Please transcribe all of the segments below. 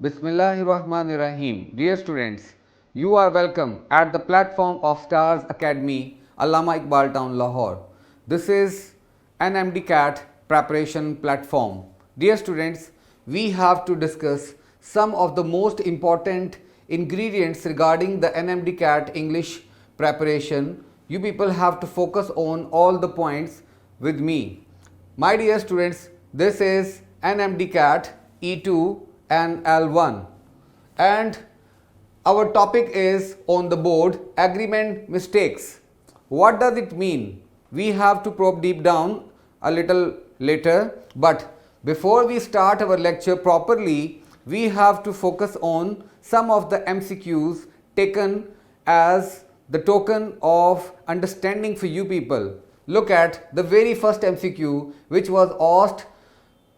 Bismillahirrahmanirrahim. Dear students, you are welcome at the platform of Stars Academy, Allama Iqbal Town, Lahore. This is an MDCAT preparation platform. Dear students, we have to discuss some of the most important ingredients regarding the NMDCAT English preparation. You people have to focus on all the points with me. My dear students, this is NMDCAT E2 and L1 and our topic is on the board agreement mistakes. What does it mean? We have to probe deep down a little later, but before we start our lecture properly, we have to focus on some of the MCQs taken as the token of understanding for you people. Look at the very first MCQ which was asked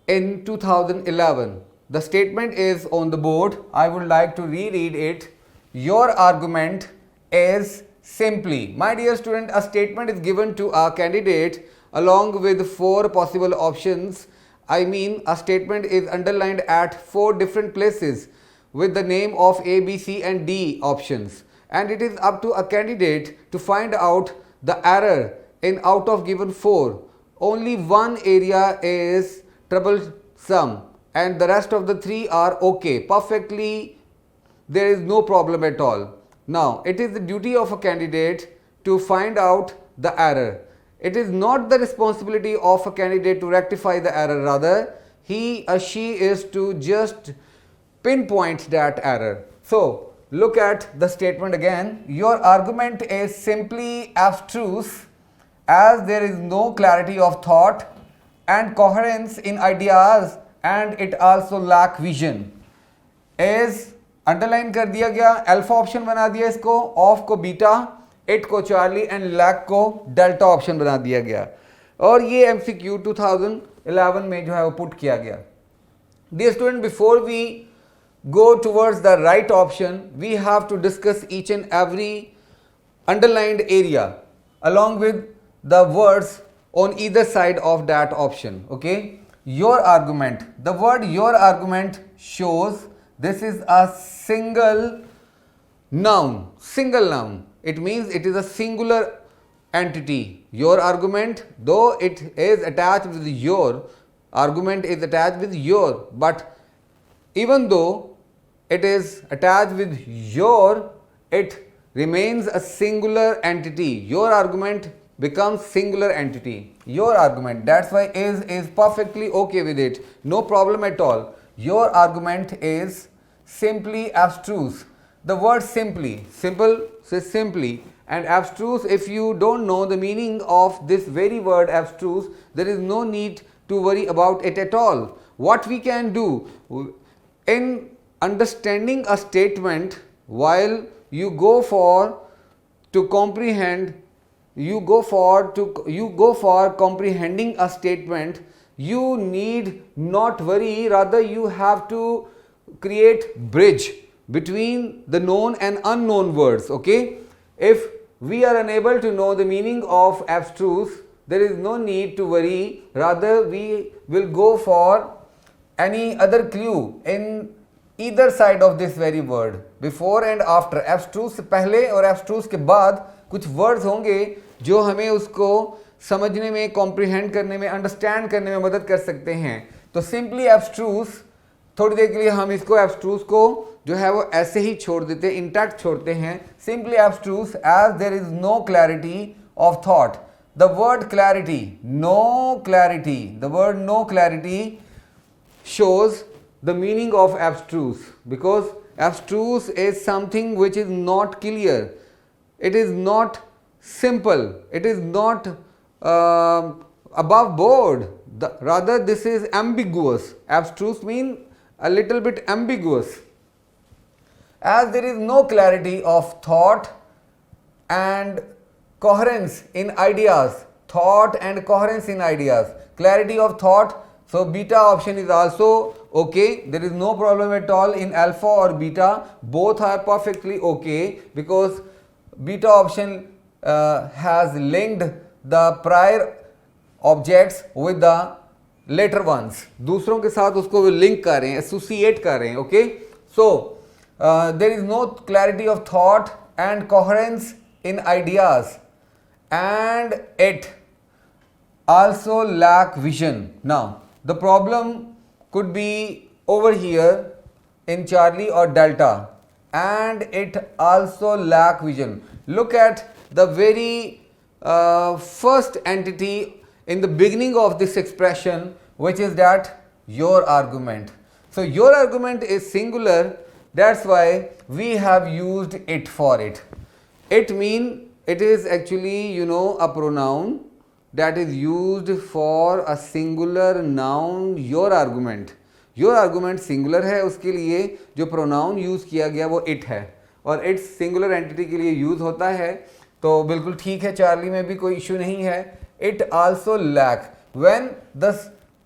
in 2011. The statement is on the board. I would like to reread it. Your argument is simply. My dear student, a statement is given to a candidate along with 4 possible options. I mean, a statement is underlined at 4 different places with the name of A, B, C and D options. And it is up to a candidate to find out the error in out of given 4. Only one area is troublesome and the rest of the 3 are okay, perfectly, there is no problem at all. Now, it is the duty of a candidate to find out the error. It is not the responsibility of a candidate to rectify the error, rather he or she is to just pinpoint that error. So, look at the statement again. Your argument is simply abstruse as there is no clarity of thought and coherence in ideas and it also lack vision. is underline कर दिया गया, alpha option बना दिया इसको, of को beta, it को Charlie and lack को delta option बना दिया गया और ये एमसीक्यू 2011 में जो है वो पुट किया गया. Dear student, before we go towards the right option, we have to discuss each and every underlined area along with the words on either side of that option. Okay, your argument, the word your argument shows this is a single noun. It means it is a singular entity. Your argument, though it is attached with your, argument is attached with your, but even though it is attached with your, it remains a singular entity. Your argument becomes singular entity. Your argument, that's why is perfectly okay with it, no problem at all. Your argument is simply abstruse. The word simply, simple says simply, and abstruse, if you don't know the meaning of this very word abstruse, there is no need to worry about it at all. What we can do in understanding a statement, while you go for to comprehend, you go for comprehending a statement, you need not worry, rather you have to create bridge between the known and unknown words. Okay, if we are unable to know the meaning of abstruse, there is no need to worry, rather we will go for any other clue in either side of this very word. Before and after, abstruse से पहले और abstruse के बाद कुछ words होंगे जो हमें उसको समझने में, comprehend करने में, understand करने में मदद कर सकते हैं. तो simply abstruse, थोड़ी देर के लिए हम इसको abstruse को जो है वो ऐसे ही छोड़ देते हैं, intact छोड़ते हैं. Simply abstruse as there is no clarity of thought. The word clarity, no clarity, the word no clarity shows the meaning of abstruse, because abstruse is something which is not clear, it is not simple, it is not above board, rather this is ambiguous. Abstruse means a little bit ambiguous. As there is no clarity of thought and coherence in ideas, thought and coherence in ideas, clarity of thought, so beta option is also okay, there is no problem at all in alpha or beta, both are perfectly okay, because beta option has linked the prior objects with the later ones, दूसरों के साथ उसको link कर रहे हैं, associate कर रहे हैं. Okay, So there is no clarity of thought and coherence in ideas, and it also lack vision. Now the problem could be over here in Charlie or Delta, and it also lack vision. Look at the very first entity in the beginning of this expression, which is that your argument. So your argument is singular, that's why we have used it for it. It mean it is actually a pronoun that is used for a singular noun, your argument. Your argument singular है, उसके लिए जो pronoun use किया गया वो it है, और it's singular entity के लिए यूज़ होता है, तो बिल्कुल ठीक है, चार्ली में भी कोई इशू नहीं है. It also lack, when the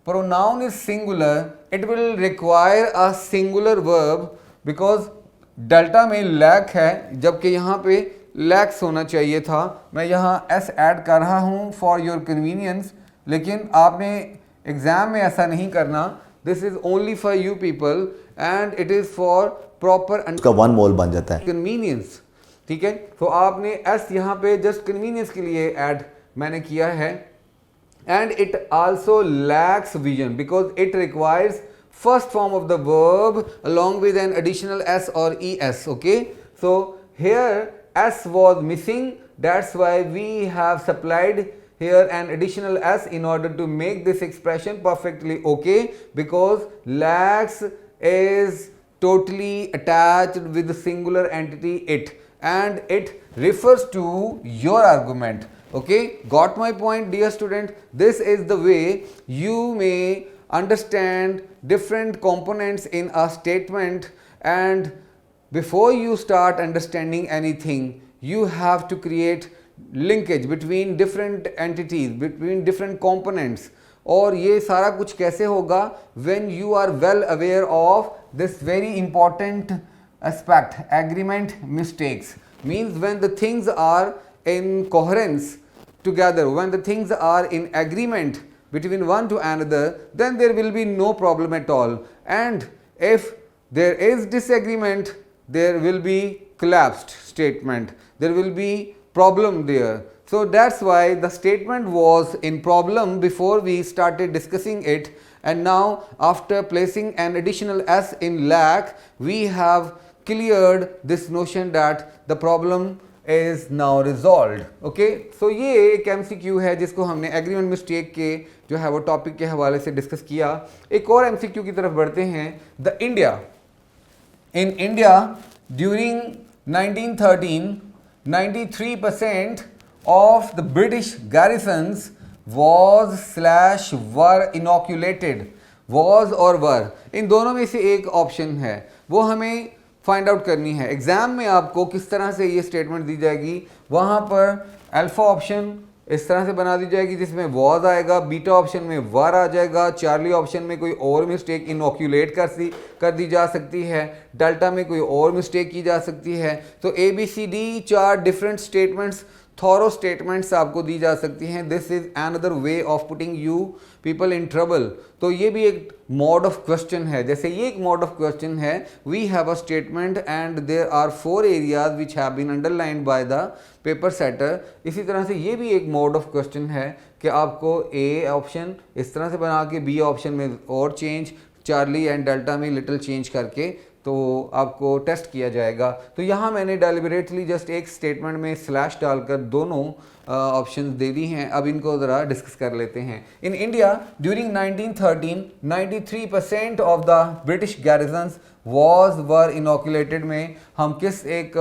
pronoun is singular it will require a singular verb, because delta में लैक है जबकि यहाँ पे लैक्स होना चाहिए था. मैं यहाँ एस ऐड कर रहा हूँ फॉर योर कन्वीनियंस, लेकिन आपने एग्ज़ाम में ऐसा नहीं करना. This is only for you people and it is for proper उसका वन मोल बन जाता है कन्वीनियंस. ठीक है, तो आपने एस यहाँ पे जस्ट कन्वीनियंस के लिए ऐड मैंने किया है. And it also lakhs vision because it requires first form of the verb along with an additional s or es. Okay, so here s was missing, that's why we have supplied here an additional s in order to make this expression perfectly okay, because lacks is totally attached with the singular entity it, and it refers to your argument. Okay, got my point dear student? This is the way you may understand different components in a statement, and before you start understanding anything you have to create linkage between different entities, between different components. और ये सारा कुछ कैसे होगा? when you are well aware of this very important aspect, agreement mistakes. Means when the things are in coherence together, when the things are in agreement between one to another, then there will be no problem at all. And if there is disagreement, there will be collapsed statement, there will be problem there. So that's why the statement was in problem before we started discussing it, and now after placing an additional s in lack we have cleared this notion that the problem is now resolved. Okay, so ये एक MCQ है जिसको हमने agreement mistake के जो है वो topic के हवाले से डिस्कस किया. एक और MCQ की तरफ बढ़ते हैं. The India, in India during 1913 93% of the British garrisons was slash were inoculated. was और were, इन दोनों में से एक ऑप्शन है, वो हमें फाइंड आउट करनी है. एग्जाम में आपको किस तरह से ये स्टेटमेंट दी जाएगी, वहाँ पर अल्फा ऑप्शन इस तरह से बना दी जाएगी जिसमें वॉज आएगा, बीटा ऑप्शन में वर आ जाएगा, चार्ली ऑप्शन में कोई और मिस्टेक इनोक्यूलेट कर दी जा सकती है, डेल्टा में कोई और मिस्टेक की जा सकती है. तो ABCD 4 different statements, thorough statements आपको दी जा सकती हैं. This is another way of putting you people in trouble. तो ये भी एक मोड ऑफ क्वेश्चन है. जैसे ये एक मोड ऑफ क्वेश्चन है, we have a statement and there are 4 areas which have been underlined by the paper setter. इसी तरह से ये भी एक मोड ऑफ क्वेश्चन है कि आपको ए ऑप्शन इस तरह से बना के बी ऑप्शन में और चेंज, चार्ली एंड डेल्टा में लिटिल चेंज करके तो आपको टेस्ट किया जाएगा. तो यहाँ मैंने डेलिबरेटली जस्ट एक स्टेटमेंट में स्लैश डालकर दोनों ऑप्शंस दे दी हैं. अब इनको ज़रा डिस्कस कर लेते हैं. In India during 1913 93% of the British garrisons was were inoculated में हम किस एक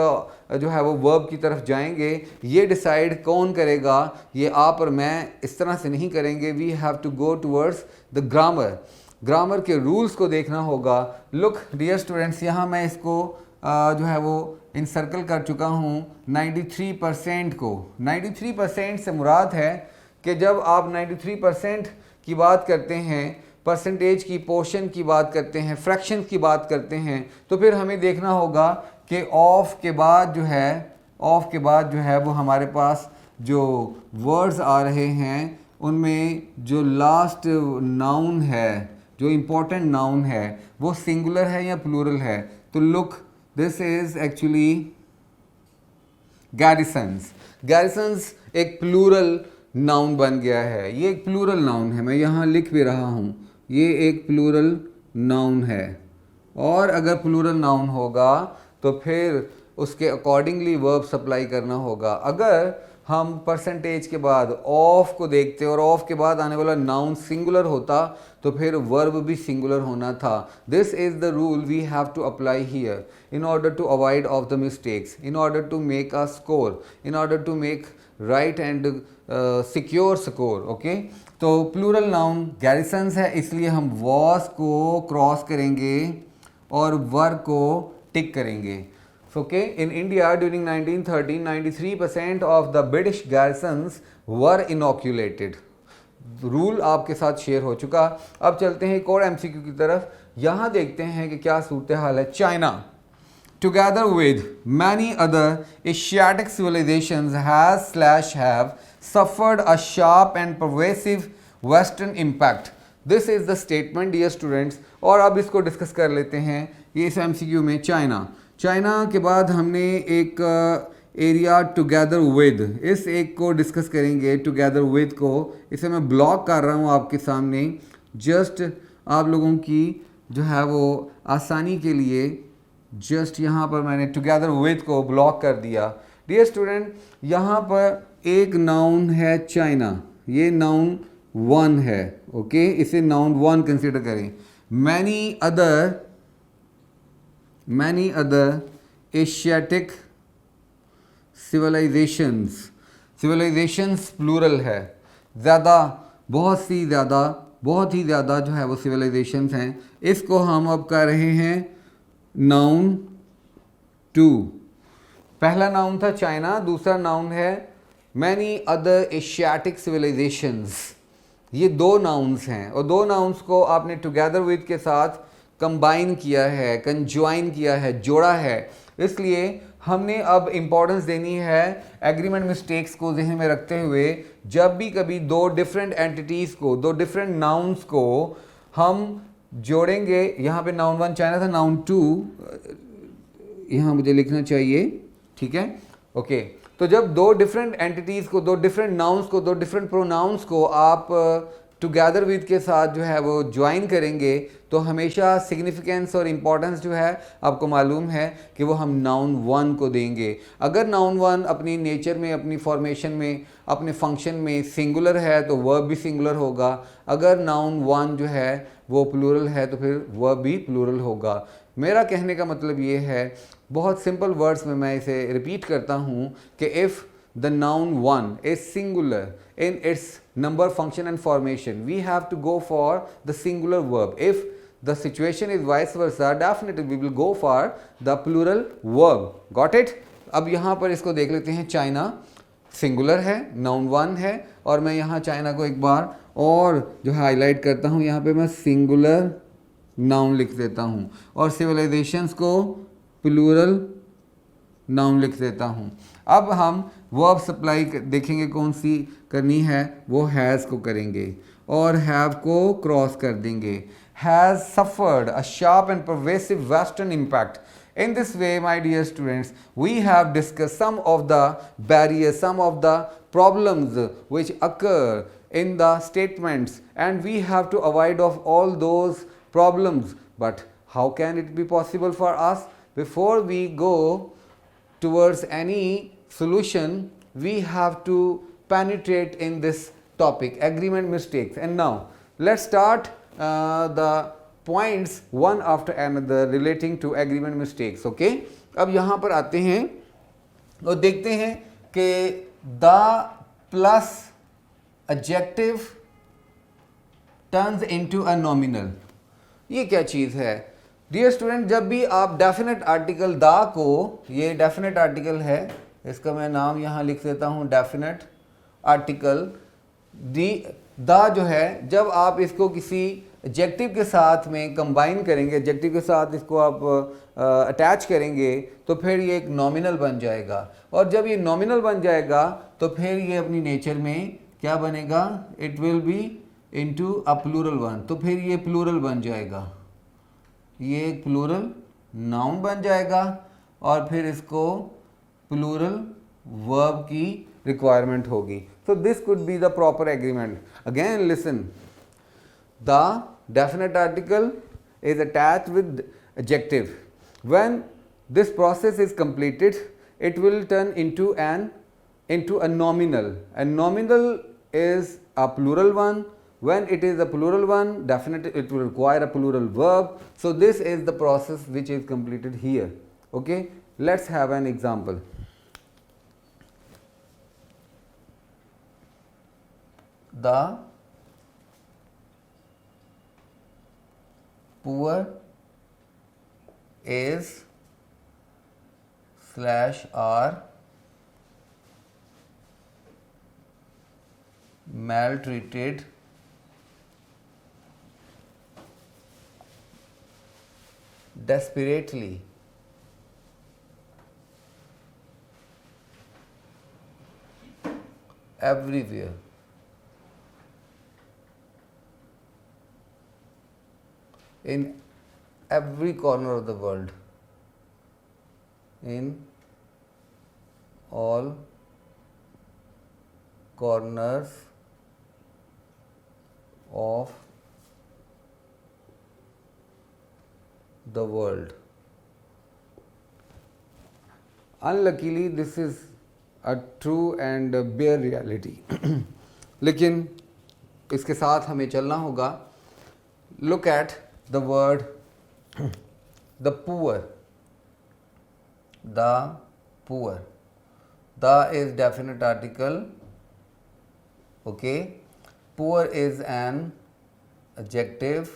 जो है वो वर्ब की तरफ जाएंगे, ये डिसाइड कौन करेगा? ये आप और मैं इस तरह से नहीं करेंगे. We have to go towards the grammar. Grammar के रूल्स को देखना होगा. लुक डियर स्टूडेंट्स, यहाँ मैं इसको जो है वो इंसर्कल कर चुका हूँ 93% को. 93% से मुराद है कि जब आप 93% की बात करते हैं, परसेंटेज की, पोर्शन की बात करते हैं, फ्रैक्शन की बात करते हैं, तो फिर हमें देखना होगा कि ऑफ के बाद जो है वो हमारे पास जो वर्ड्स आ रहे हैं उनमें जो लास्ट नाउन है, जो इम्पोर्टेंट नाउन है, वो सिंगुलर है या प्लूरल है. तो लुक दिस इज एक्चुअली गैरिसन्स। गैरिसन्स एक प्लूरल नाउन बन गया है, ये एक प्लूरल नाउन है, मैं यहाँ लिख भी रहा हूँ, ये एक प्लूरल नाउन है। और अगर प्लूरल नाउन होगा तो फिर उसके अकॉर्डिंगली वर्ब सप्लाई करना होगा। अगर हम परसेंटेज के बाद ऑफ को देखते और ऑफ के बाद आने वाला नाउन सिंगुलर होता तो फिर वर्ब भी सिंगुलर होना था। This is the rule we have to apply here in order to avoid of the mistakes, in order to make a score, in order to make right and secure score. Okay, तो plural noun garrisons है, इसलिए हम was को cross करेंगे और वर को टिक करेंगे। Okay, in India during 1913, 93% of the British garrisons were inoculated. Rule आपके साथ शेयर हो चुका। अब चलते हैं एक और एमसीक्यू की तरफ। यहाँ देखते हैं कि क्या सूरत हाल है। China, together with many other Asiatic civilizations, have suffered a sharp and pervasive Western impact. This is the statement, dear students. और अब इसको डिस्कस कर लेते हैं ये इस एमसीक्यू में। चाइना के बाद हमने एक एरिया टुगेदर विद, इस एक को डिस्कस करेंगे। टुगेदर विद को इसे मैं ब्लॉक कर रहा हूँ आपके सामने, जस्ट आप लोगों की जो है वो आसानी के लिए। जस्ट यहाँ पर मैंने टुगेदर विद को ब्लॉक कर दिया। डियर स्टूडेंट, यहाँ पर एक नाउन है चाइना, ये नाउन वन है। ओके, इसे नाउन वन कंसिडर करें। many other Asiatic civilizations plural है, ज़्यादा, बहुत ही ज़्यादा जो है वो सिविलाइजेशंस हैं। इसको हम अब कर रहे हैं नाउन टू। पहला नाउन था चाइना, दूसरा नाउन है मैनी अदर एशियाटिक सिविलाइजेशंस। ये दो नाउन्स हैं और दो नाउन्स को आपने टुगेदर विद के साथ कंबाइन किया है, कंज्वाइन किया है, जोड़ा है। इसलिए हमने अब इम्पोर्टेंस देनी है एग्रीमेंट मिस्टेक्स को ज़हन में रखते हुए। जब भी कभी दो डिफरेंट एंटिटीज़ को, दो डिफरेंट नाउन्स को हम जोड़ेंगे, यहाँ पे नाउन वन चाइना था, नाउन टू यहाँ मुझे लिखना चाहिए, ठीक है। ओके, तो जब दो डिफरेंट एंटिटीज़ को, दो डिफरेंट नाउन्स को, दो डिफरेंट प्रोनाउंस को आप टुगेदर विद के साथ जो है वो ज्वाइन करेंगे तो हमेशा सिग्निफिकेंस और इम्पॉर्टेंस जो है आपको मालूम है कि वो हम नाउन वन को देंगे। अगर नाउन वन अपनी नेचर में, अपनी फॉर्मेशन में, अपने फंक्शन में सिंगुलर है तो वर्ब भी सिंगुलर होगा। अगर नाउन वन जो है वो प्लूरल है तो फिर वर्ब भी प्लूरल होगा। मेरा कहने का मतलब ये है, बहुत सिंपल वर्ड्स में मैं इसे रिपीट करता हूँ कि if the noun one is singular in its number, function and formation, we have to go for the singular verb. If the situation is vice versa, definitely we will go for the plural verb. Got it? अब यहाँ पर इसको देख लेते हैं। China singular है, noun one है, और मैं यहाँ चाइना को एक बार और जो हाईलाइट करता हूँ, यहाँ पे मैं सिंगुलर नाउन लिख देता हूँ और सिविलाइजेशंस को प्लूरल नाउन लिख देता हूँ। अब हम वर्ब सप्लाई देखेंगे कौन सी करनी है, वो हैज़ को करेंगे और हैव को क्रॉस कर देंगे। Has suffered a sharp and pervasive western impact. In this way, my dear students, we have discussed some of the barriers, some of the problems which occur in the statements, and we have to avoid of all those problems. But how can it be possible for us? Before we go towards any solution, we have to penetrate in this topic, agreement mistakes. And now let's start the points one after another relating to agreement mistakes. Okay, अब यहाँ पर आते हैं और देखते हैं कि the plus adjective turns into a nominal। ये क्या चीज़ है डियर स्टूडेंट? जब भी आप डेफिनेट आर्टिकल दा को, ये डेफिनेट आर्टिकल है, इसका मैं नाम यहाँ लिख देता हूँ डेफिनेट आर्टिकल। दा जो है, जब आप इसको किसी एडजेक्टिव के साथ में कंबाइन करेंगे, एडजेक्टिव के साथ इसको आप अटैच करेंगे तो फिर ये एक नॉमिनल बन जाएगा। और जब ये नॉमिनल बन जाएगा तो फिर ये अपनी नेचर में क्या बनेगा? It will be into a plural one. तो फिर ये प्लूरल बन जाएगा, ये एक प्लूरल नाउन बन जाएगा और फिर इसको प्लूरल वर्ब की रिक्वायरमेंट होगी. So this could be the proper agreement. Again listen, the definite article is attached with adjective. When this process is completed, it will turn into a nominal. A nominal is a plural one. When it is a plural one, definitely it will require a plural verb. So this is the process which is completed here. Okay, let's have an example. The poor is /are maltreated desperately everywhere. In every corner of the world, in all corners of the world. Unluckily, this is a true and bare reality. लेकिन इसके साथ हमें चलना होगा. Look at the word the poor. The poor. The is definite article. Okay. Poor is an adjective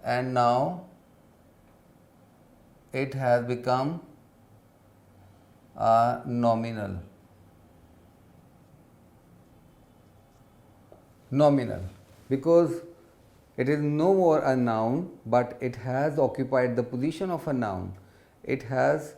and now it has become a nominal. Nominal because it is no more a noun, but it has occupied the position of a noun. It has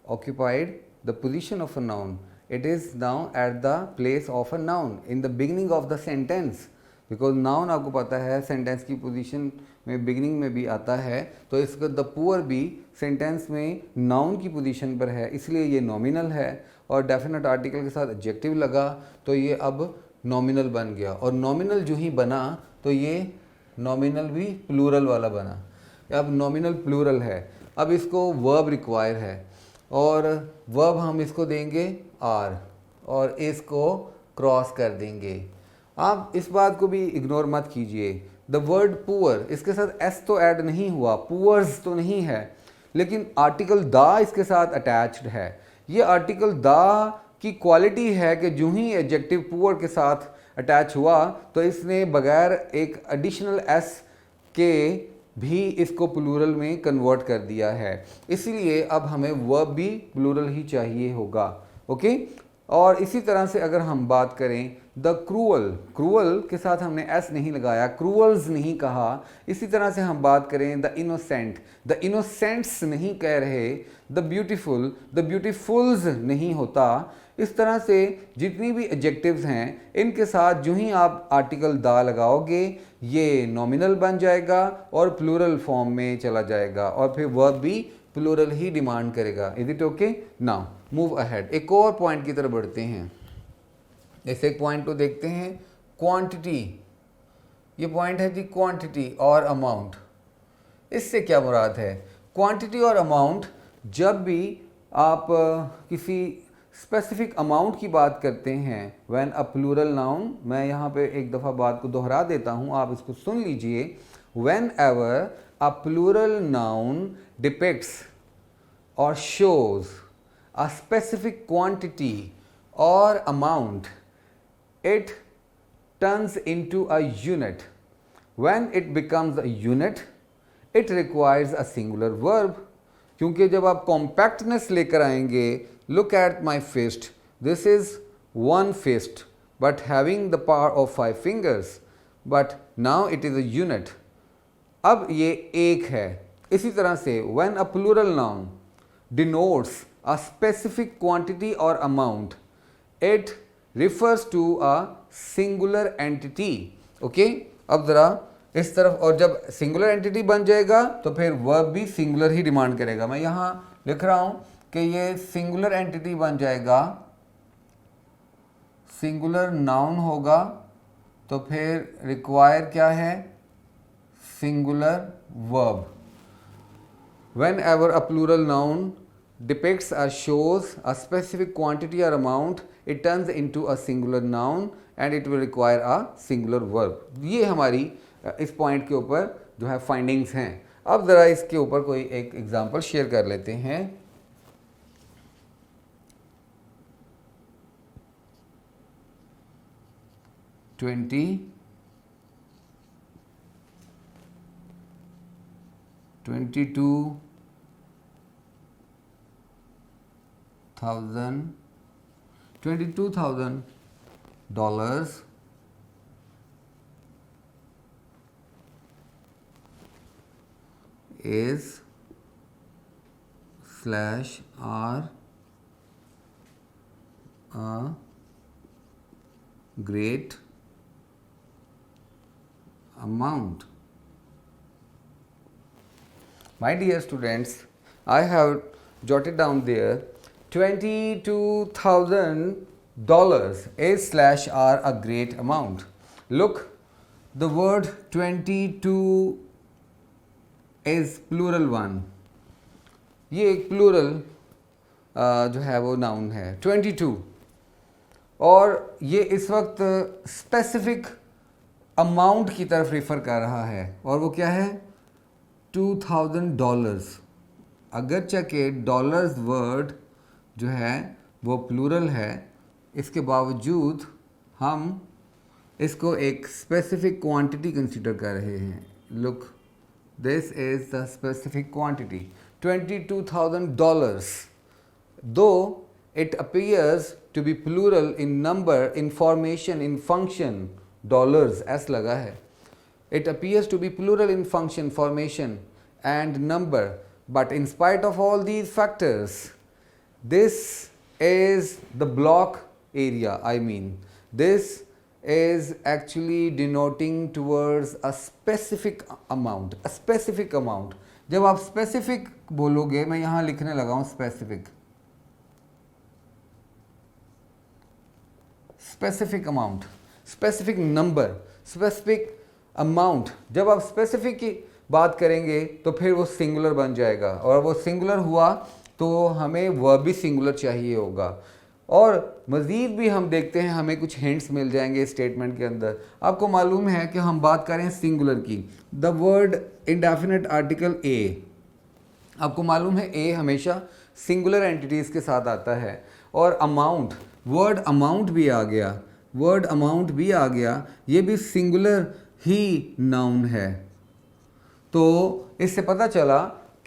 occupied the position of a noun. It is now at the place of a noun in the beginning of the sentence. Because noun आपको पता है sentence की position में beginning में भी आता है, तो इसका the poor भी sentence में noun की position पर है, इसलिए ये nominal है. और definite article के साथ adjective लगा तो ये अब nominal बन गया. और nominal जो ही बना तो ये नॉमिनल भी प्लूरल वाला बना. अब नॉमिनल प्लूरल है. अब इसको वर्ब रिक्वायर है और वर्ब हम इसको देंगे आर और इसको क्रॉस कर देंगे. आप इस बात को भी इग्नोर मत कीजिए. द वर्ड पुअर, इसके साथ एस तो ऐड नहीं हुआ, पुअर्स तो नहीं है, लेकिन आर्टिकल द इसके साथ अटैच्ड है. ये आर्टिकल द की क्वालिटी है कि जो ही एडजेक्टिव पुअर के साथ अटैच हुआ तो इसने बगैर एक एडिशनल एस के भी इसको प्लूरल में कन्वर्ट कर दिया है. इसलिए अब हमें वर्ब भी प्लूरल ही चाहिए होगा. ओके. और इसी तरह से अगर हम बात करें द क्रूअल, क्रूअल के साथ हमने एस नहीं लगाया, क्रूअल्स नहीं कहा. इसी तरह से हम बात करें द इनोसेंट, द इनोसेंट्स नहीं कह रहे. द ब्यूटीफुल, द ब्यूटीफुल्स नहीं होता. इस तरह से जितनी भी एडजेक्टिव्स हैं इनके साथ जो ही आप आर्टिकल दा लगाओगे ये नॉमिनल बन जाएगा और प्लूरल फॉर्म में चला जाएगा और फिर वर्ब भी प्लूरल ही डिमांड करेगा. Is it okay? Now move ahead. एक और पॉइंट की तरफ बढ़ते हैं. जैसे एक पॉइंट को देखते हैं, क्वांटिटी. ये पॉइंट है जी क्वांटिटी और अमाउंट. इससे क्या मुराद है? क्वांटिटी और अमाउंट जब भी आप किसी स्पेसिफिक अमाउंट की बात करते हैं, व्हेन अ प्लूरल नाउन, मैं यहाँ पे एक दफ़ा बात को दोहरा देता हूँ, आप इसको सुन लीजिए. Whenever a plural noun depicts और शोज अ स्पेसिफिक क्वांटिटी और amount, it turns into a unit. When it becomes a unit, it requires a singular verb. क्योंकि जब आप compactness लेकर आएंगे, look at my fist. This is one fist, but having the power of 5 fingers. But now it is a unit. अब ये एक है. इसी तरह से when a plural noun denotes a specific quantity or amount, it refers to a singular entity. Okay? अब ज़रा इस तरफ, और जब सिंगुलर एंटिटी बन जाएगा तो फिर वर्ब भी सिंगुलर ही डिमांड करेगा। मैं यहाँ लिख रहा हूँ कि ये सिंगुलर एंटिटी बन जाएगा, सिंगुलर नाउन होगा, तो फिर रिक्वायर क्या है, singular verb. Whenever a plural noun depicts or shows a specific quantity or amount, it turns into a singular noun and it will require a singular verb. ये हमारी इस पॉइंट के ऊपर जो है फाइंडिंग्स हैं। अब ज़रा इसके ऊपर कोई एक एग्जांपल शेयर कर लेते हैं। $22,000 is slash are a great amount. My dear students, I have jotted down there $22,000 is slash are a great amount. Look, the word 22 is plural one. ये एक प्लूरल जो है वो नाउन है 22, और ये इस वक्त स्पेसिफिक अमाउंट की तरफ रेफर कर रहा है, और वो क्या है, $2,000। अगरचे के डॉलर्स वर्ड जो है वो प्लूरल है, इसके बावजूद हम इसको एक स्पेसिफिक क्वांटिटी कंसीडर कर रहे हैं। Look, this is the specific quantity $22,000, though it appears to be plural in number, in formation, in function, dollars s लगा है, it appears to be plural in function, formation and number, but in spite of all these factors, this is the block area. I mean, this is actually denoting towards a specific amount, a specific amount. जब आप specific बोलोगे, मैं यहाँ लिखने लगा हूँ specific, specific amount, specific number, specific amount, जब आप specific की बात करेंगे तो फिर वो सिंगुलर बन जाएगा, और वो सिंगुलर हुआ तो हमें वर्ब भी सिंगुलर चाहिए होगा। और मज़ीद भी हम देखते हैं, हमें कुछ हिंट्स मिल जाएंगे स्टेटमेंट के अंदर। आपको मालूम है कि हम बात करें सिंगुलर की, the word indefinite article a, आपको मालूम है ए हमेशा सिंगुलर एंटिटीज़ के साथ आता है, और अमाउंट, वर्ड अमाउंट भी आ गया, वर्ड अमाउंट भी आ गया, ये भी सिंगुलर ही नाउन है। तो इससे पता चला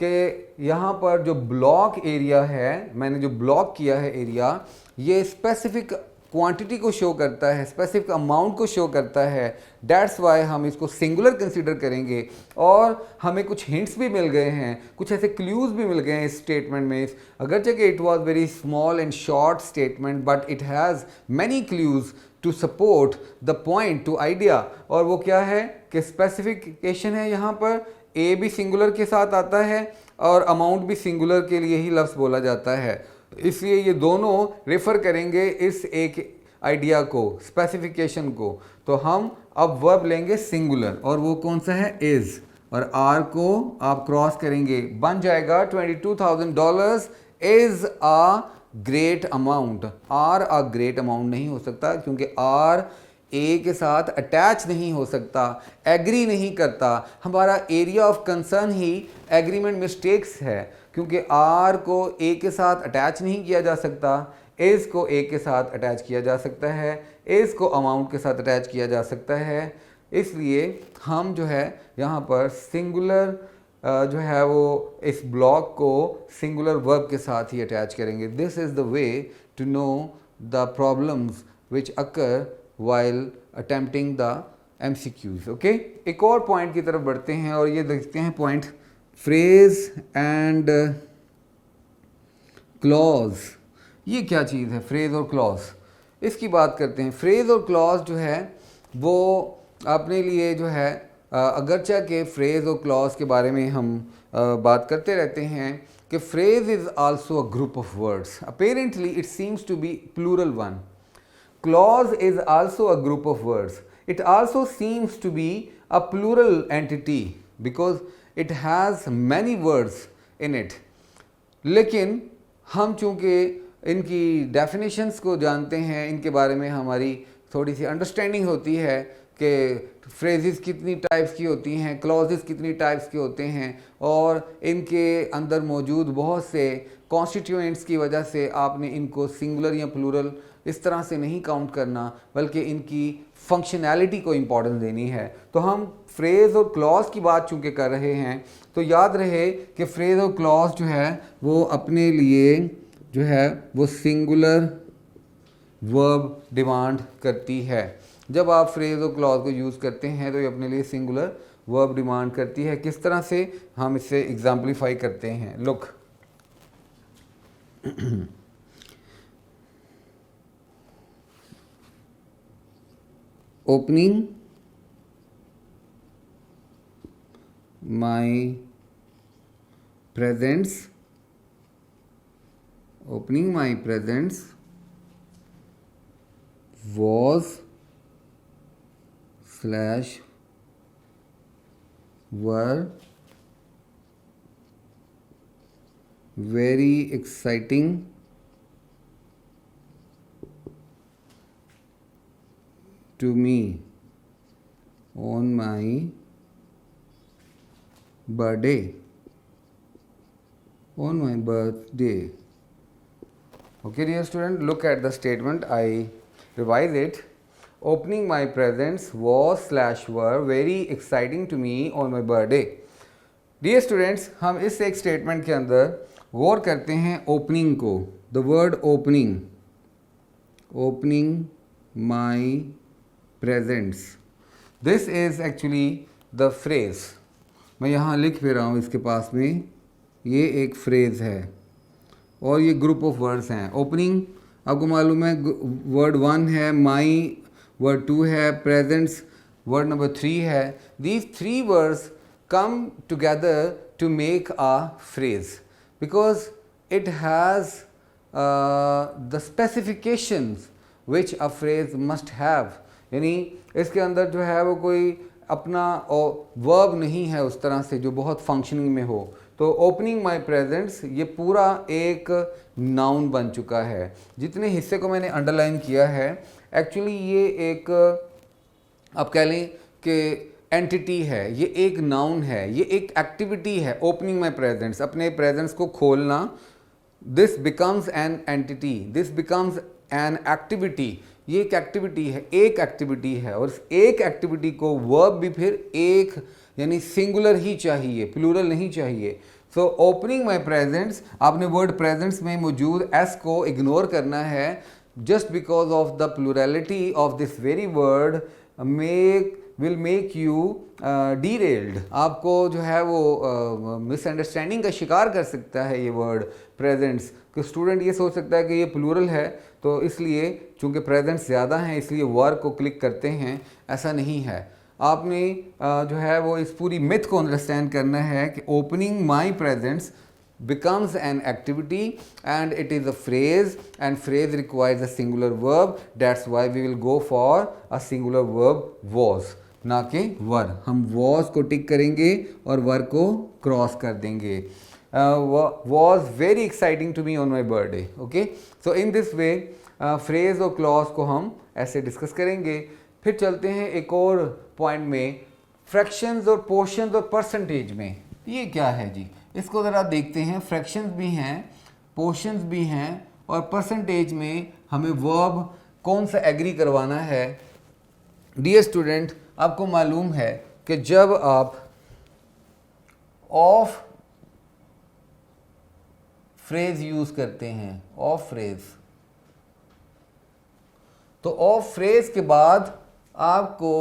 कि यहाँ पर जो ब्लॉक एरिया है, मैंने जो ब्लॉक किया है एरिया, ये स्पेसिफिक क्वांटिटी को शो करता है, स्पेसिफिक अमाउंट को शो करता है। दैट्स वाई हम इसको सिंगुलर कंसीडर करेंगे। और हमें कुछ हिंट्स भी मिल गए हैं, कुछ ऐसे क्लूज़ भी मिल गए हैं इस स्टेटमेंट में। अगरचे कि it was very small and short statement, but it has many clues to support the point, to idea. और वो क्या है कि स्पेसिफिकेशन है, यहाँ पर ए भी सिंगुलर के साथ आता है और अमाउंट भी सिंगुलर के लिए ही लफ्ज़ बोला जाता है, इसलिए ये दोनों रेफ़र करेंगे इस एक आइडिया को, स्पेसिफिकेशन को। तो हम अब वर्ब लेंगे सिंगुलर, और वो कौन सा है, इज़, और आर को आप क्रॉस करेंगे, बन जाएगा $22,000 is a great amount. Are a great amount नहीं हो सकता, क्योंकि आर ए के साथ अटैच नहीं हो सकता, एग्री नहीं करता। हमारा area of concern he agreement mistakes है, क्योंकि आर को ए के साथ अटैच नहीं किया जा सकता, इज़ को ए के साथ अटैच किया जा सकता है, इज़ को अमाउंट के साथ अटैच किया जा सकता है। इसलिए हम जो है यहाँ पर सिंगुलर जो है वो इस ब्लॉक को सिंगुलर वर्ब के साथ ही अटैच करेंगे। This is the way to know the problems which occur while attempting the MCQs. Okay, एक और पॉइंट की तरफ बढ़ते हैं, और ये देखते हैं पॉइंट फ्रेज एंड क्लॉज। ये क्या चीज़ है, फ्रेज और क्लॉज, इसकी बात करते हैं। फ्रेज और क्लॉज जो है वो अपने लिए जो है अगरचा के फ्रेज और क्लॉज के बारे में हम बात करते रहते हैं कि phrase is also a group of words, apparently it seems to be plural one. Clause is also a group of words. It also seems to be a plural entity because it has many words in it. लेकिन हम चूँकि इनकी definitions को जानते हैं, इनके बारे में हमारी थोड़ी सी अंडरस्टैंडिंग होती है कि फ्रेजेस कितनी टाइप्स की होती हैं, क्लॉजेस कितनी टाइप्स के होते हैं, और इनके अंदर मौजूद बहुत से कॉन्स्टिट्यूएंट्स की वजह से आपने इनको सिंगुलर या प्लूरल इस तरह से नहीं काउंट करना, बल्कि इनकी फंक्शनैलिटी को इम्पॉर्टेंस देनी है. तो हम फ्रेज़ और क्लॉज की बात चूँकि कर रहे हैं, तो याद रहे कि फ्रेज़ और क्लॉज जो है वो अपने लिए जो है वो सिंगुलर वर्ब डिमांड करती है. जब आप फ्रेज़ और क्लॉज को यूज़ करते हैं तो ये अपने लिए सिंगुलर वर्ब डिमांड करती है. किस तरह से हम इसे एग्जाम्पलीफाई करते हैं. Look, opening my presents, opening my presents was slash were very exciting to me on my birthday. On my birthday. Okay, dear student, look at the statement. I revise it. Opening my presents was slash were very exciting to me on my birthday. Dear students, हम इस एक statement के अंदर गौर करते हैं opening को. The word opening, opening my presents, this is actually the phrase. मैं यहाँ लिख भी रहा हूँ इसके पास में, ये एक फ्रेज़ है और ये ग्रुप ऑफ वर्ड्स हैं. ओपनिंग आपको मालूम है वर्ड 1 है, माई वर्ड 2 है, प्रेजेंट्स वर्ड नंबर 3 है. these 3 words come together to make a phrase because it has the specifications which a phrase must have. यानी इसके अंदर जो है वो कोई अपना वर्ब नहीं है उस तरह से जो बहुत फंक्शनिंग में हो. तो ओपनिंग माई प्रेजेंट्स ये पूरा एक नाउन बन चुका है. जितने हिस्से को मैंने अंडरलाइन किया है, एक्चुअली ये एक आप कह लें कि एंटिटी है, ये एक नाउन है, ये एक एक्टिविटी है. ओपनिंग माई प्रेजेंट्स, अपने प्रेजेंट्स को खोलना. This becomes an entity, this becomes an activity. ये एक एक्टिविटी है, एक एक्टिविटी है, और एक एक्टिविटी को वर्ब भी फिर एक यानी सिंगुलर ही चाहिए, प्लूरल नहीं चाहिए. सो ओपनिंग माई प्रेजेंट्स, आपने वर्ड प्रेजेंट्स में मौजूद एस को इग्नोर करना है. Just because of the plurality of this very word will make you derailed. आपको जो है वो मिसअंडरस्टैंडिंग का शिकार कर सकता है ये वर्ड प्रेजेंट्स. कि स्टूडेंट ये सोच सकता है कि ये प्लूरल है, तो इसलिए चूँकि प्रेजेंट्स ज़्यादा हैं इसलिए वर्ब को क्लिक करते हैं. ऐसा नहीं है. आपने जो है वो इस पूरी मिथ को अंडरस्टैंड करना है कि opening my presents becomes an activity and it is a phrase, and phrase requires a singular verb. That's why we will go for a singular verb was, ना कि वर. हम was को टिक करेंगे और वर को क्रॉस कर देंगे. was very exciting to me on my birthday. Okay, so in this way phrase और clause को हम ऐसे डिस्कस करेंगे. फिर चलते हैं एक और पॉइंट में, फ्रैक्शंस और पोर्शंस और परसेंटेज में. ये क्या है जी, इसको ज़रा देखते हैं. फ्रैक्शंस भी हैं, पोर्शंस भी हैं, और परसेंटेज में हमें वर्ब कौन सा एग्री करवाना है. डियर स्टूडेंट, आपको मालूम है कि जब आप ऑफ फ्रेज यूज़ करते हैं, ऑफ फ्रेज, तो ऑफ फ्रेज के बाद आपको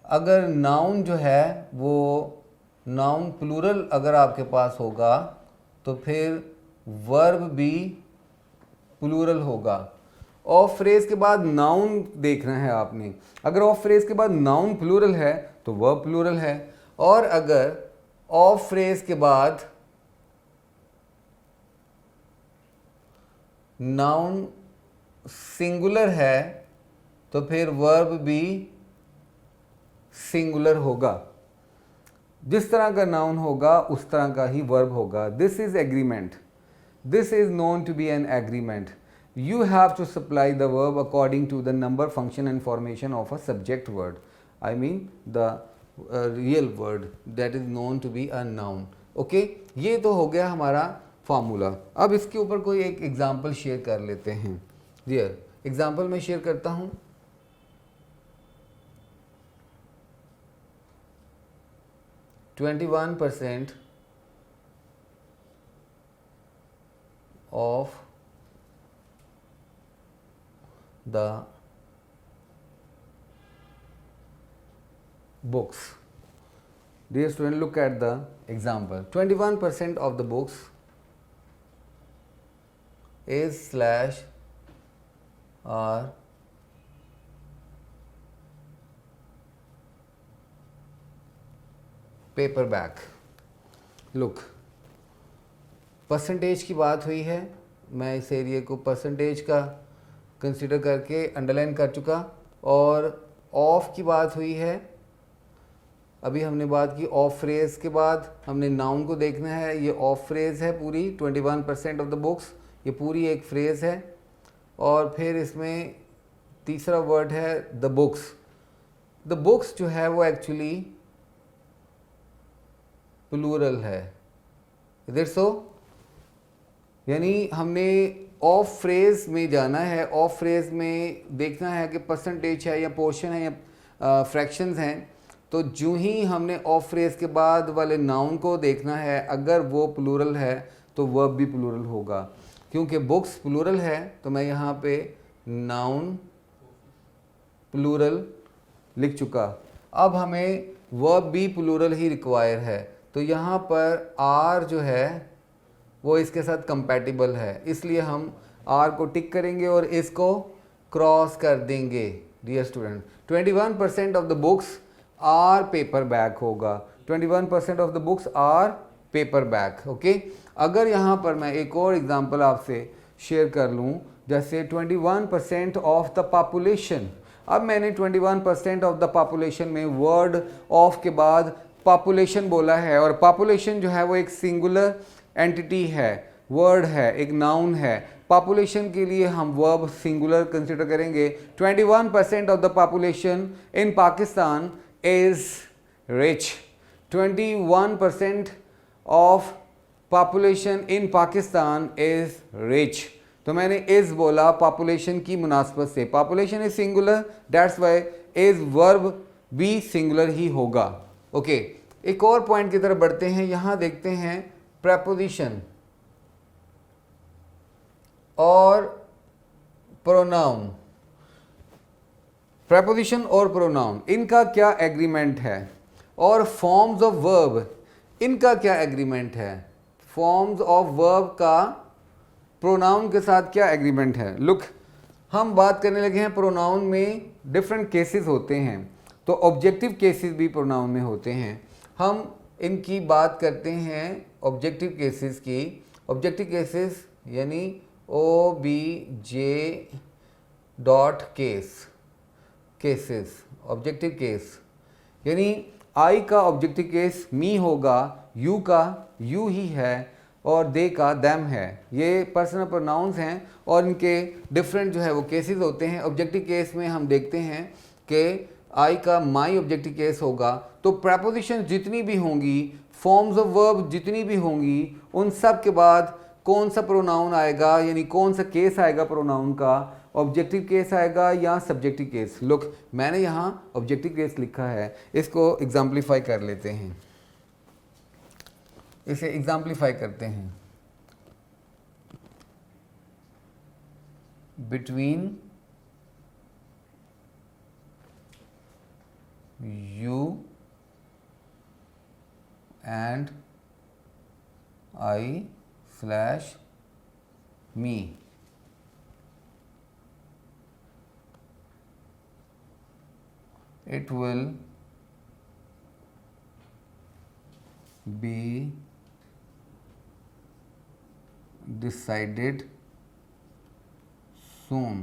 अगर नाउन जो है वो नाउन प्लूरल अगर आपके पास होगा तो फिर वर्ब भी प्लूरल होगा. ऑफ फ्रेज के बाद नाउन देखना है आपने। अगर ऑफ फ्रेज के बाद नाउन प्लूरल है तो वर्ब प्लूरल है, और अगर ऑफ फ्रेज के बाद नाउन सिंगुलर है तो फिर वर्ब भी सिंगुलर होगा। जिस तरह का नाउन होगा उस तरह का ही वर्ब होगा। This is agreement, this is known to be an agreement. You have to supply the verb according to the number, function and formation of a subject word. I mean the real word that is known to be a noun. Okay? ये तो हो गया हमारा formula. अब इसके ऊपर कोई एक एग्जाम्पल शेयर कर लेते हैं। डियर, एग्जाम्पल मैं शेयर करता हूँ। %21 of the books. Dear student, look at the example. 21% of the books is slash are paperback. Look, percentage की बात हुई है, मैं इस एरिया को परसेंटेज का कंसिडर करके अंडरलाइन कर चुका। और ऑफ की बात हुई है, अभी हमने बात की ऑफ फ्रेज के बाद हमने नाउन को देखना है। ये ऑफ फ्रेज है पूरी, 21% ऑफ द बुक्स, ये पूरी एक फ्रेज है। और फिर इसमें तीसरा वर्ड है द बुक्स। द बुक्स जो है वो एक्चुअली प्लूरल है। इधर सो यानी हमने ऑफ फ्रेज में जाना है, ऑफ फ्रेज में देखना है कि परसेंटेज है या पोर्शन है या फ्रैक्शंस हैं। तो जो ही हमने ऑफ फ्रेज के बाद वाले नाउन को देखना है, अगर वो प्लूरल है तो वर्ब भी प्लूरल होगा। क्योंकि बुक्स प्लूरल है तो मैं यहाँ पे नाउन प्लूरल लिख चुका। अब हमें वर्ब भी प्लूरल ही रिक्वायर है, तो यहाँ पर आर जो है वो इसके साथ कंपैटिबल है, इसलिए हम आर को टिक करेंगे और इसको क्रॉस कर देंगे। Dear student, 21% of the books are paperback होगा। 21% of the books are paperback. Okay, अगर यहाँ पर मैं एक और एग्जांपल आपसे शेयर कर लूँ, जैसे 21% ऑफ द पॉपुलेशन। अब मैंने 21% ऑफ द पॉपुलेशन में वर्ड ऑफ के बाद पॉपुलेशन बोला है, और पॉपुलेशन जो है वो एक सिंगुलर एंटिटी है, वर्ड है, एक नाउन है। पॉपुलेशन के लिए हम वर्ब सिंगुलर कंसिडर करेंगे। 21% of the population in Pakistan is rich. 21% of population in Pakistan is rich. तो मैंने इज बोला पॉपुलेशन की मुनासबत से, population is singular, that's why is verb भी सिंगुलर ही होगा। ओके, एक और पॉइंट की तरफ बढ़ते हैं। यहाँ देखते हैं प्रेपोजिशन और प्रोनाउन। प्रेपोजिशन और प्रोनाउन, इनका क्या एग्रीमेंट है, और फॉर्म्स ऑफ वर्ब, इनका क्या एग्रीमेंट है। फॉर्म्स ऑफ वर्ब का प्रोनाउन के साथ क्या एग्रीमेंट है। लुक, हम बात करने लगे हैं प्रोनाउन में डिफरेंट केसेस होते हैं, तो ऑब्जेक्टिव केसेस भी प्रोनाउन में होते हैं। हम इनकी बात करते हैं ऑब्जेक्टिव केसेस की। ऑब्जेक्टिव केसेस यानी OBJ dot cases, objective case यानी आई का ऑब्जेक्टिव केस मी होगा, यू का यू ही है, और दे का दैम है। ये पर्सनल प्रोनाउंस हैं और इनके डिफरेंट जो है वो केसेस होते हैं। ऑब्जेक्टिव केस में हम देखते हैं कि आई का माई ऑब्जेक्टिव केस होगा, तो प्रेपोजिशन जितनी भी होंगी, फॉर्म्स ऑफ वर्ब जितनी भी होंगी, उन सब के बाद कौन सा प्रोनाउन आएगा, यानी कौन सा केस आएगा प्रोनाउन का, ऑब्जेक्टिव केस आएगा या सब्जेक्टिव केस। लुक, मैंने यहाँ ऑब्जेक्टिव केस लिखा है, इसको एग्जाम्पलीफाई कर लेते हैं, इसे एग्जाम्पलीफाई करते हैं। Between you and I / me, it will be decided soon.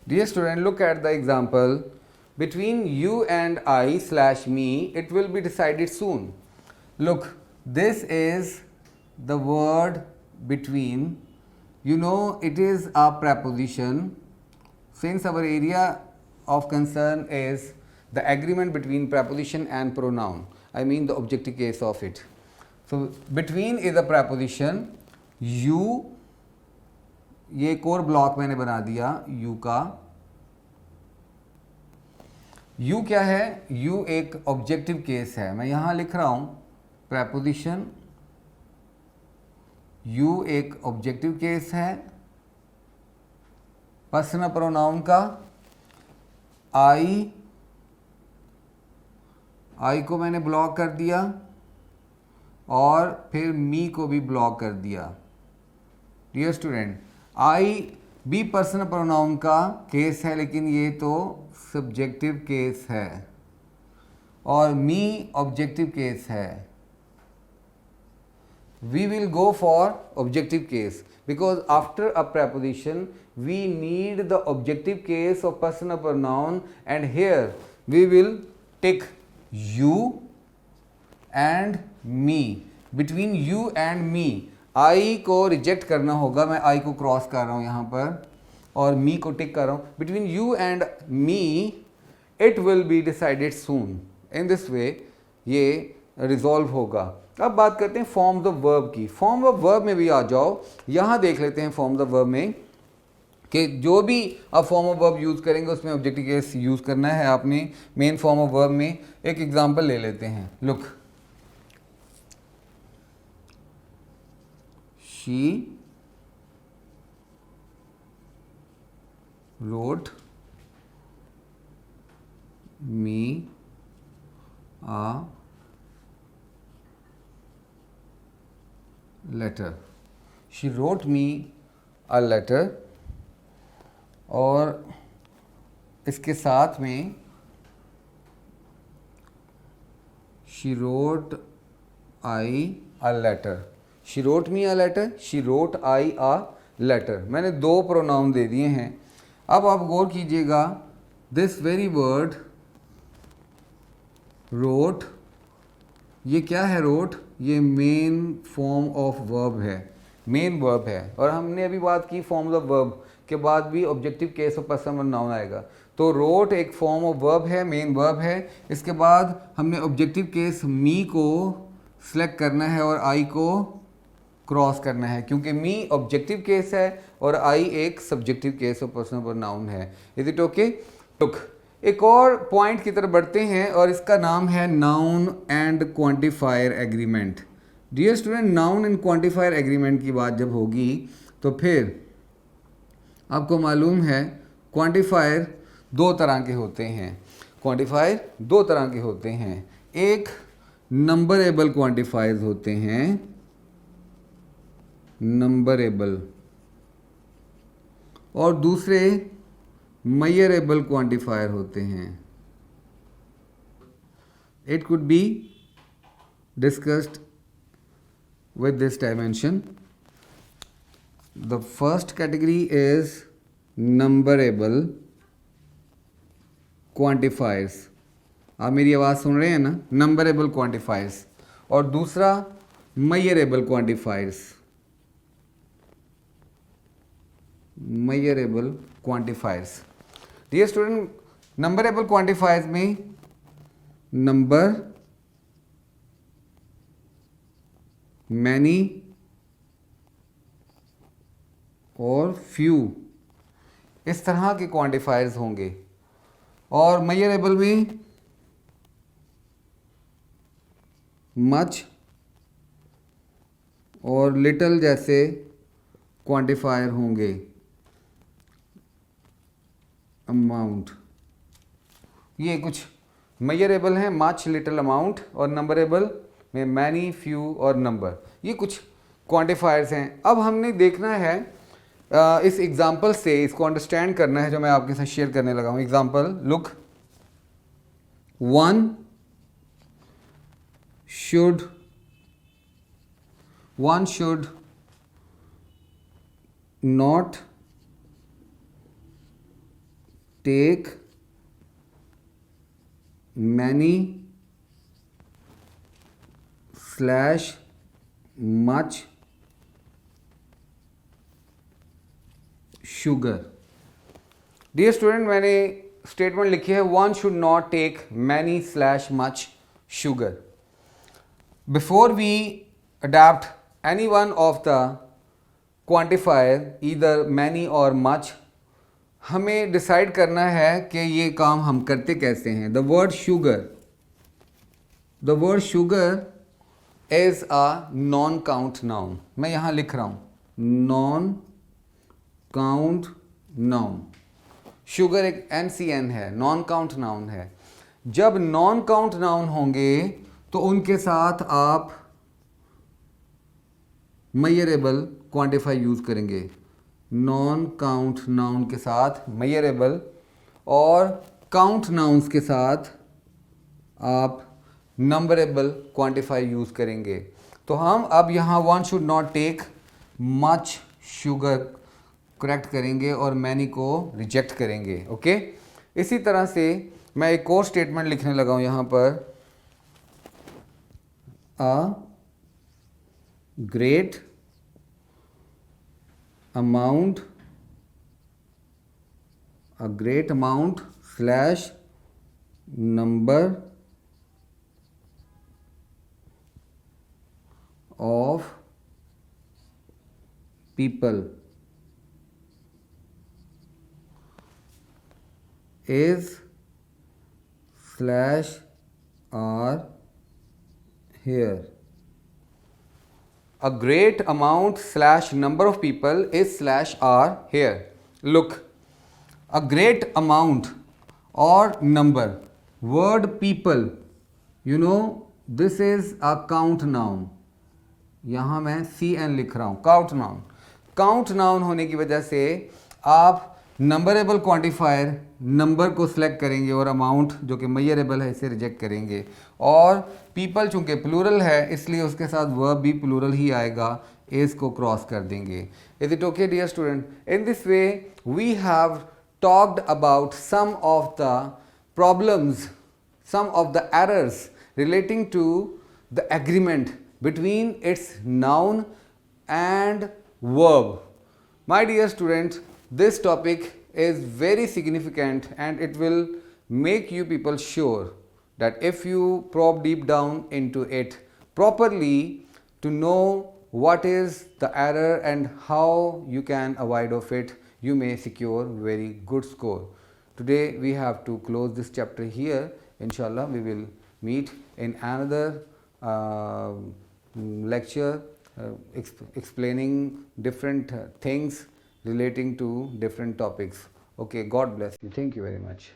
Dear student, look at the example. Between you and I slash me, it will be decided soon. Look, this is the word between. You know, it is a preposition. Since our area of concern is the agreement between preposition and pronoun, I mean the objective case of it. So between is a preposition. You, ये एक और block मैंने बना दिया you का. You क्या है? You एक ऑब्जेक्टिव केस है. मैं यहां लिख रहा हूं प्रेपोजिशन. यू एक ऑब्जेक्टिव केस है पर्सनल प्रोनाउन का. आई को मैंने ब्लॉक कर दिया और फिर मी को भी ब्लॉक कर दिया. डियर स्टूडेंट, आई भी पर्सनल प्रोनाउन का केस है, लेकिन ये तो सब्जेक्टिव केस है और मी ऑब्जेक्टिव केस है. We will go for objective case because after a preposition we need the objective case of personal pronoun, and here we will take you and me. Between you and me, I को reject करना होगा. मैं I को cross कर रहा हूँ यहाँ पर और me को टिक कर रहा हूँ. Between you and me it will be decided soon. In this way ये रिजॉल्व होगा. अब बात करते हैं फॉर्म्स ऑफ वर्ब की. फॉर्म ऑफ वर्ब में भी आ जाओ. यहाँ देख लेते हैं फॉर्म्स ऑफ वर्ब में कि जो भी आप फॉर्म ऑफ वर्ब यूज़ करेंगे उसमें ऑब्जेक्टिव केस यूज़ करना है आपने. मेन फॉर्म ऑफ वर्ब में एक एग्जांपल ले लेते हैं. Look, she wrote me a letter. She wrote me a letter. और इसके साथ में she wrote I a letter. She wrote me a letter. She wrote I a letter. मैंने दो प्रोनाउन दे दिए हैं. अब आप गौर कीजिएगा, दिस वेरी वर्ड wrote, ये क्या है? wrote ये मेन फॉर्म ऑफ वर्ब है, मेन वर्ब है. और हमने अभी बात की फॉर्म्स ऑफ वर्ब के बाद भी objective case of person noun आएगा. तो wrote एक फॉर्म ऑफ वर्ब है, मेन वर्ब है. इसके बाद हमने ऑब्जेक्टिव केस मी को सिलेक्ट करना है और आई को क्रॉस करना है, क्योंकि मी ऑब्जेक्टिव केस है और आई एक subjective case of personal pronoun है. Is it okay? लुक, एक और पॉइंट की तरफ बढ़ते हैं और इसका नाम है noun and quantifier agreement. Dear student, noun and quantifier agreement की बात जब होगी तो फिर आपको मालूम है क्वांटिफायर दो तरह के होते हैं. क्वांटिफायर दो तरह के होते हैं. एक नंबरेबल क्वांटिफायर्स होते हैं, नंबरेबल, और दूसरे मेजरेबल क्वांटिफायर होते हैं. It could be discussed with this dimension. The first category is numerable quantifiers. आप मेरी आवाज़ सुन रहे हैं ना? Numerable quantifiers. और दूसरा measurable quantifiers. Measurable quantifiers. Dear student, numerable quantifiers में नंबर, मैनी और फ्यू, इस तरह के क्वांटिफायर्स होंगे. और मेजरेबल में मच और लिटिल जैसे क्वांटिफायर होंगे. अमाउंट, ये कुछ मेजरेबल हैं, मच, लिटिल, अमाउंट. और नंबरेबल में मैनी, फ्यू और नंबर. ये कुछ क्वांटिफायर्स हैं. अब हमने देखना है इस एग्जाम्पल से इसको अंडरस्टैंड करना है जो मैं आपके साथ शेयर करने लगा हूं. Example, look, should one should not take many slash much sugar. Dear student, मैंने स्टेटमेंट लिखी है one should not take many slash much sugar. Before we adapt any one of the quantifier, either many or much, हमें decide करना है कि ये काम हम करते कैसे हैं. The word sugar is a non count noun. मैं यहाँ लिख रहा हूँ नॉन काउंट नाउन. शुगर एक NCN है, नॉन काउंट नाउन है. जब नॉन काउंट नाउन होंगे तो उनके साथ आप मेजरेबल क्वांटिफाई यूज करेंगे. नॉन काउंट नाउन के साथ मेजरेबल और काउंट नाउन्स के साथ आप नंबरेबल क्वांटिफाई यूज करेंगे. तो हम अब यहाँ one should not take much sugar correct करेंगे और मैनी को रिजेक्ट करेंगे. ओके, इसी तरह से मैं एक और स्टेटमेंट लिखने लगा हूँ यहाँ पर. A great amount slash number of people is slash are here. A great amount slash number of people is slash are here. Look, a great amount or number, word people, you know this is a count noun. यहाँ मैं CN लिख रहा हूँ, count noun. Count noun होने की वजह से आप नंबरेबल क्वांटिफायर नंबर को सिलेक्ट करेंगे और अमाउंट जो कि मेजरेबल है इसे रिजेक्ट करेंगे. और पीपल चूंकि प्लूरल है इसलिए उसके साथ वर्ब भी प्लूरल ही आएगा, एस को क्रॉस कर देंगे. Is it okay dear student? In this way we have talked about some of the problems, some of the errors relating to the agreement between its noun and verb. My dear students, this topic is very significant and it will make you people sure that if you probe deep down into it properly to know what is the error and how you can avoid of it, you may secure very good score. Today we have to close this chapter here. Inshallah we will meet in another lecture explaining different things relating to different topics. Okay, God bless you. Thank you very much.